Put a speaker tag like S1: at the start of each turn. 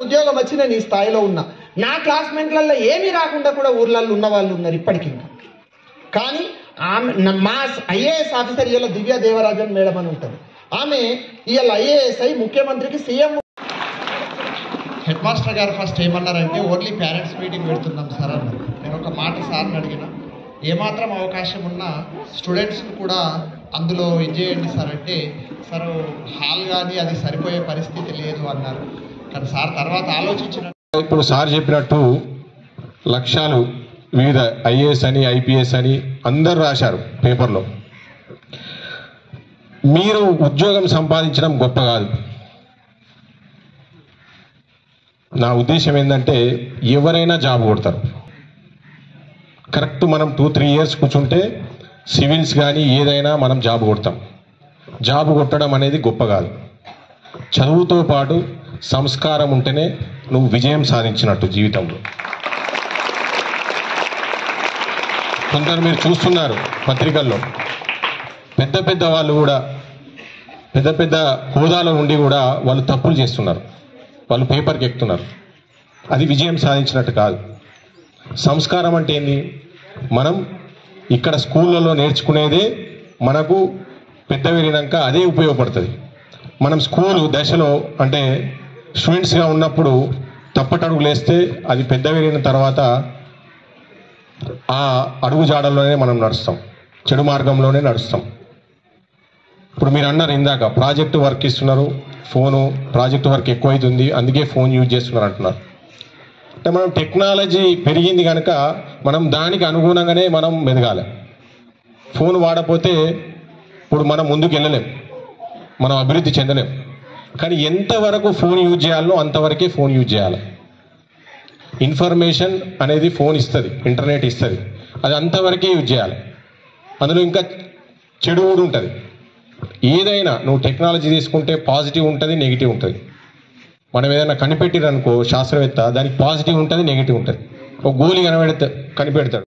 S1: ఉద్యోగం వచ్చి నేను ఈ స్థాయిలో ఉన్నా. నా క్లాస్మేట్లలో ఏమీ రాకుండా కూడా ఊర్లలో ఉన్న వాళ్ళు ఉన్నారు ఇప్పటికీ. కానీ ఆమె మా ఐఏఎస్ ఆఫీసర్ ఇవాళ దివ్య దేవరాజన్ మేడం అని ఉంటుంది. ఆమె ఇవాళ ఐఏఎస్ అయి ముఖ్యమంత్రికి సీఎం.
S2: హెడ్ మాస్టర్ గారు ఫస్ట్ ఏమన్నారంటే ఓన్లీ పేరెంట్స్ మీటింగ్ పెడుతున్నాం సార్ అన్నారు. నేను ఒక మాట సార్ని అడిగిన, ఏమాత్రం అవకాశం ఉన్నా స్టూడెంట్స్ని కూడా అందులో చేయండి సార్ అంటే, సార్ హాల్ కానీ అది సరిపోయే పరిస్థితి లేదు అన్నారు. కానీ సార్ తర్వాత ఆలోచించిన,
S3: ఇప్పుడు సార్ చెప్పినట్టు లక్ష్యాలు వివిధ ఐఏఎస్ అని ఐపీఎస్ అని అందరూ రాశారు పేపర్లో. మీరు ఉద్యోగం సంపాదించడం గొప్ప కాదు. నా ఉద్దేశం ఏంటంటే ఎవరైనా జాబ్ కొడతారు. కరెక్ట్ మనం 2-3 ఇయర్స్ కూర్చుంటే సివిల్స్ కానీ ఏదైనా మనం జాబ్ కొడతాం. జాబ్ కొట్టడం అనేది గొప్ప కాదు. చదువుతో పాటు సంస్కారం ఉంటేనే నువ్వు విజయం సాధించినట్టు జీవితంలో. కొందరు మీరు చూస్తున్నారు పత్రికల్లో, పెద్ద పెద్ద వాళ్ళు కూడా పెద్ద పెద్ద హోదాలో ఉండి కూడా వాళ్ళు తప్పులు చేస్తున్నారు, వాళ్ళు పేపర్కి ఎక్కుతున్నారు. అది విజయం సాధించినట్టు కాదు. సంస్కారం అంటే ఏంది? మనం ఇక్కడ స్కూళ్ళలో నేర్చుకునేదే మనకు పెద్ద వెళ్ళినాక అదే ఉపయోగపడుతుంది. మనం స్కూలు దశలో అంటే స్టూడెంట్స్గా ఉన్నప్పుడు తప్పటడుగులు వేస్తే అది పెద్ద వెళ్ళిన తర్వాత ఆ అడుగు జాడల్లోనే మనం నడుస్తాం, చెడు మార్గంలోనే నడుస్తాం. ఇప్పుడు మీరు అన్నారు ఇందాక ప్రాజెక్టు వర్క్ ఇస్తున్నారు, ఫోను ప్రాజెక్టు వర్క్ ఎక్కువ అవుతుంది అందుకే ఫోన్ యూజ్ చేస్తున్నారు అంటున్నారు. అంటే మనం టెక్నాలజీ పెరిగింది కనుక మనం దానికి అనుగుణంగానే మనం మెదగాలి. ఫోన్ వాడపోతే ఇప్పుడు మనం ముందుకు వెళ్ళలేం, మనం అభివృద్ధి చెందలేం. కానీ ఎంతవరకు ఫోన్ యూజ్ చేయాలో అంతవరకే ఫోన్ యూజ్ చేయాలి. ఇన్ఫర్మేషన్ అనేది ఫోన్ ఇస్తుంది, ఇంటర్నెట్ ఇస్తుంది, అది అంతవరకే యూజ్ చేయాలి. అందులో ఇంకా చెడు కూడా ఉంటుంది. ఏదైనా నువ్వు టెక్నాలజీ తీసుకుంటే పాజిటివ్ ఉంటుంది, నెగిటివ్ ఉంటుంది. మనం ఏదైనా కనిపెట్టిరనుకో శాస్త్రవేత్త, దానికి పాజిటివ్ ఉంటుంది, నెగిటివ్ ఉంటుంది. ఒక గోలి కనిపెడతాడు,